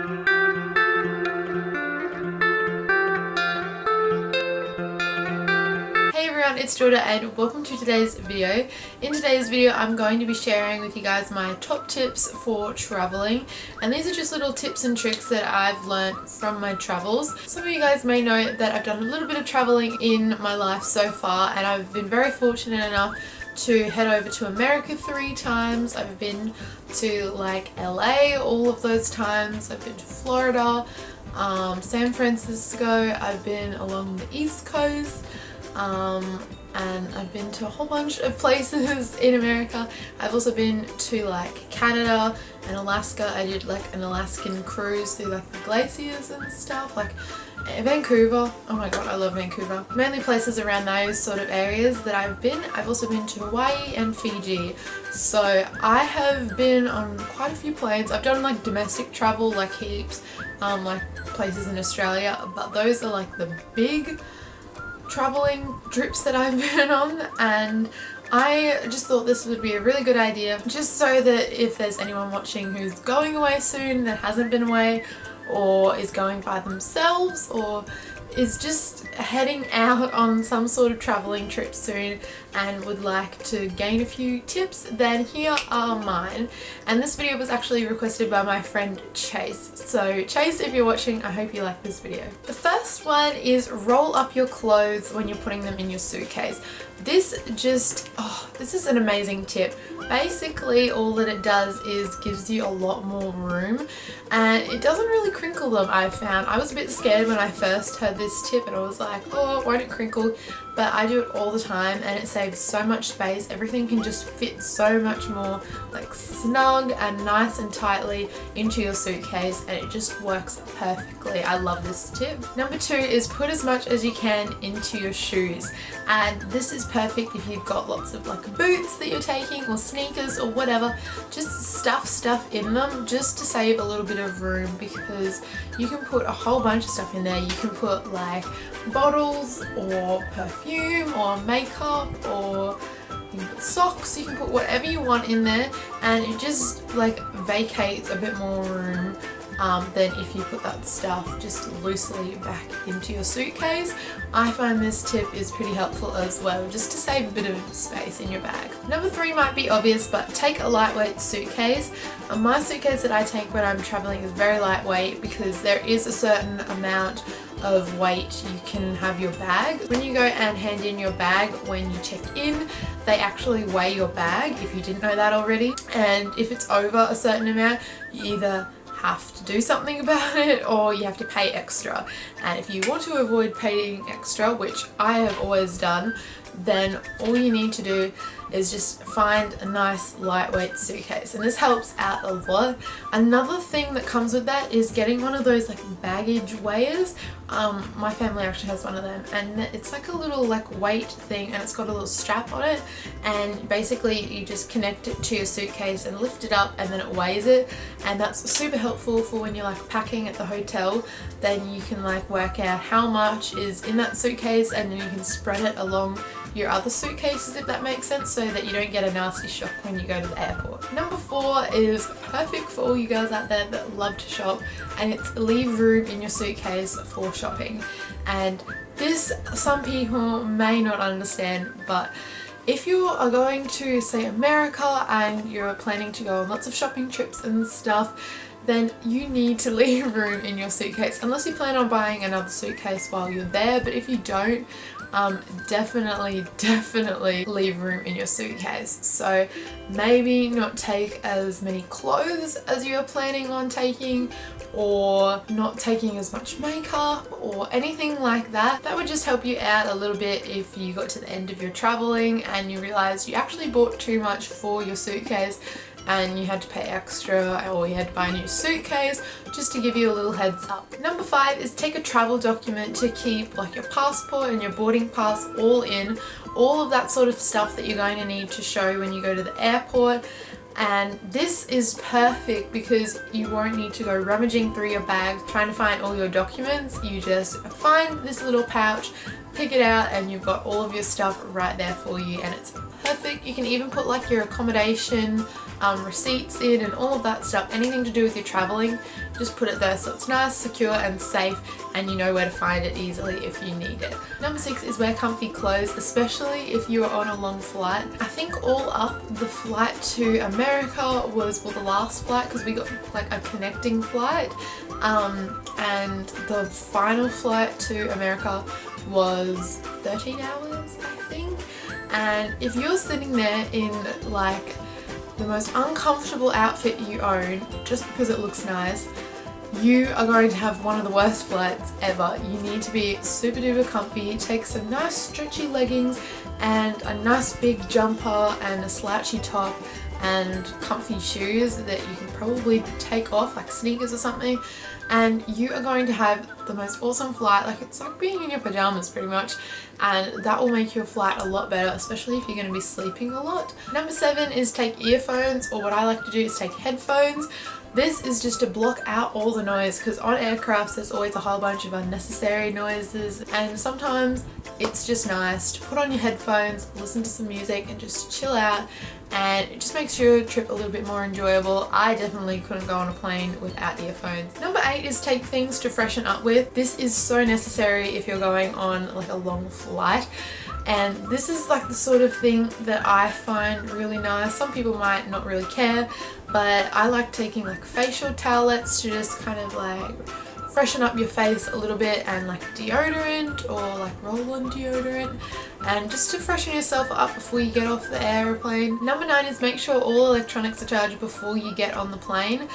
Hey everyone, it's Jordan and welcome to today's video. In today's video I'm going to be sharing with you guys my top tips for traveling, and these are just little tips and tricks that I've learned from my travels. Some of you guys may know that I've done a little bit of traveling in my life so far, and I've been very fortunate enough to head over to America 3 times. I've been to like LA all of those times. I've been to Florida, San Francisco, I've been along the East Coast, and I've been to a whole bunch of places in America. I've also been to like Canada and Alaska. I did like an Alaskan cruise through like the glaciers and stuff, like Vancouver. Oh my god, I love Vancouver. Mainly places around those sort of areas that I've been. I've also been to Hawaii and Fiji. So I have been on quite a few planes. I've done like domestic travel, like heaps, like places in Australia, but those are like the big traveling trips that I've been on, and I just thought this would be a really good idea, just so that if there's anyone watching who's going away soon that hasn't been away, or is going by themselves, or is just heading out on some sort of traveling trip soon and would like to gain a few tips, then here are mine. And this video was actually requested by my friend Chaise. So Chaise, if you're watching, I hope you like this video. The first one is roll up your clothes when you're putting them in your suitcase. This is an amazing tip. Basically all that it does is gives you a lot more room, and it doesn't really crinkle them. I found I was a bit scared when I first heard this tip, and I was like, oh, it won't crinkle, but I do it all the time and it saves so much space. Everything can just fit so much more like snug and nice and tightly into your suitcase, and it just works perfectly. I love this tip. Number 2 is put as much as you can into your shoes, and this is perfect if you've got lots of like boots that you're taking or sneakers or whatever. Just stuff in them just to save a little bit of room, because you can put a whole bunch of stuff in there. You can put like bottles or perfume or makeup, or you can put socks, you can put whatever you want in there, and it just like vacates a bit more room than if you put that stuff just loosely back into your suitcase. I find this tip is pretty helpful as well, just to save a bit of space in your bag. Number 3 might be obvious, but take a lightweight suitcase. My suitcase that I take when I'm traveling is very lightweight, because there is a certain amount of weight you can have your bag. When you go and hand in your bag when you check in, they actually weigh your bag, if you didn't know that already, and if it's over a certain amount, you either have to do something about it or you have to pay extra. And if you want to avoid paying extra, which I have always done, then all you need to do is just find a nice lightweight suitcase, and this helps out a lot. Another thing that comes with that is getting one of those like baggage weighers. My family actually has one of them, and it's like a little like weight thing, and it's got a little strap on it, and basically you just connect it to your suitcase and lift it up, and then it weighs it, and that's super helpful for when you're like packing at the hotel. Then you can like work out how much is in that suitcase, and then you can spread it along your other suitcases, if that makes sense, so that you don't get a nasty shock when you go to the airport. Number 4 is perfect for all you guys out there that love to shop, and it's leave room in your suitcase for shopping. And this some people may not understand, but if you are going to, say, America and you're planning to go on lots of shopping trips and stuff, then you need to leave room in your suitcase, unless you plan on buying another suitcase while you're there. But if you don't, definitely leave room in your suitcase. So maybe not take as many clothes as you're planning on taking, or not taking as much makeup or anything like that. That would just help you out a little bit if you got to the end of your traveling and you realized you actually bought too much for your suitcase and you had to pay extra, or you had to buy a new suitcase, just to give you a little heads up. Number 5 is take a travel document to keep like your passport and your boarding pass all in, all of that sort of stuff that you're going to need to show when you go to the airport. And this is perfect because you won't need to go rummaging through your bag trying to find all your documents. You just find this little pouch, pick it out, and you've got all of your stuff right there for you, and it's perfect. You can even put like your accommodation receipts in and all of that stuff. Anything to do with your traveling, just put it there so it's nice, secure and safe, and you know where to find it easily if you need it. Number 6 is wear comfy clothes, especially if you are on a long flight. I think all up, the flight to America was, well, the last flight, because we got like a connecting flight, and the final flight to America was 13 hours, I think. And if you're sitting there in like the most uncomfortable outfit you own just because it looks nice, you are going to have one of the worst flights ever. You need to be super duper comfy. Take some nice stretchy leggings and a nice big jumper and a slouchy top and comfy shoes that you can probably take off, like sneakers or something, and you are going to have the most awesome flight. Like, it's like being in your pajamas pretty much, and that will make your flight a lot better, especially if you're going to be sleeping a lot. Number 7 is take earphones, or what I like to do is take headphones. This is just to block out all the noise, because on aircrafts there's always a whole bunch of unnecessary noises, and sometimes it's just nice to put on your headphones, listen to some music and just chill out, and it just makes your trip a little bit more enjoyable. I definitely couldn't go on a plane without earphones. Number 8 is take things to freshen up with. This is so necessary if you're going on like a long flight. And this is like the sort of thing that I find really nice. Some people might not really care, but I like taking like facial towelettes to just kind of like freshen up your face a little bit, and like deodorant or like roll-on deodorant, and just to freshen yourself up before you get off the aeroplane. Number 9 is make sure all electronics are charged before you get on the plane.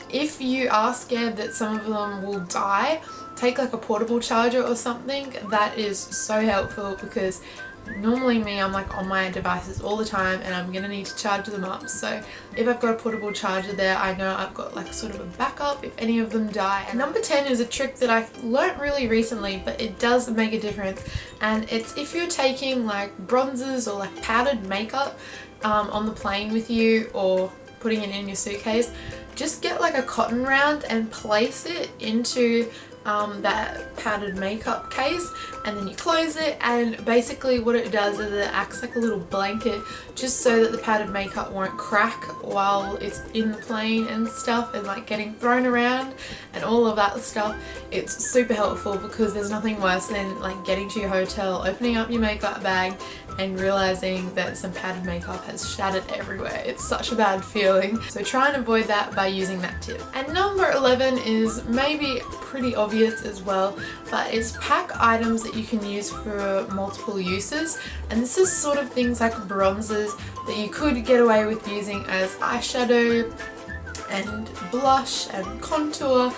If you are scared that some of them will die, take like a portable charger or something. That is so helpful, because normally I'm like on my devices all the time and I'm gonna need to charge them up. So if I've got a portable charger there, I know I've got like sort of a backup if any of them die. And number 10 is a trick that I learnt really recently, but it does make a difference, and it's if you're taking like bronzers or like powdered makeup on the plane with you, or putting it in your suitcase, just get like a cotton round and place it into that powdered makeup case, and then you close it, and basically what it does is it acts like a little blanket, just so that the powdered makeup won't crack while it's in the plane and stuff, and like getting thrown around and all of that stuff. It's super helpful, because there's nothing worse than like getting to your hotel, opening up your makeup bag and realizing that some powdered makeup has shattered everywhere. It's such a bad feeling. So try and avoid that by using that tip. And number 11 is maybe pretty obvious as well, but it's pack items that you can use for multiple uses. And this is sort of things like bronzers that you could get away with using as eyeshadow and blush and contour,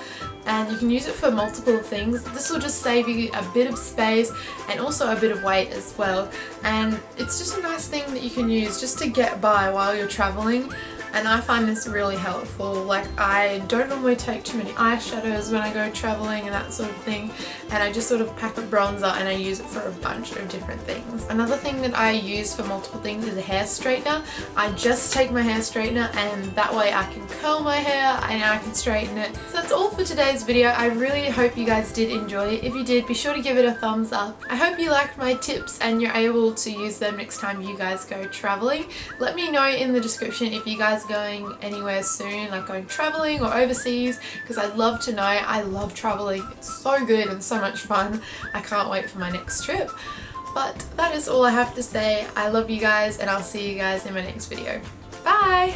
and you can use it for multiple things. This will just save you a bit of space and also a bit of weight as well, and it's just a nice thing that you can use just to get by while you're traveling. And I find this really helpful. Like, I don't normally take too many eyeshadows when I go traveling and that sort of thing, and I just sort of pack a bronzer and I use it for a bunch of different things. Another thing that I use for multiple things is a hair straightener. I just take my hair straightener, and that way I can curl my hair and I can straighten it. So that's all for today's video. I really hope you guys did enjoy it. If you did, be sure to give it a thumbs up. I hope you liked my tips and you're able to use them next time you guys go traveling. Let me know in the description if you guys going anywhere soon, like going traveling or overseas, because I'd love to know. I love traveling. It's so good and so much fun. I can't wait for my next trip. But that is all I have to say. I love you guys, and I'll see you guys in my next video. Bye!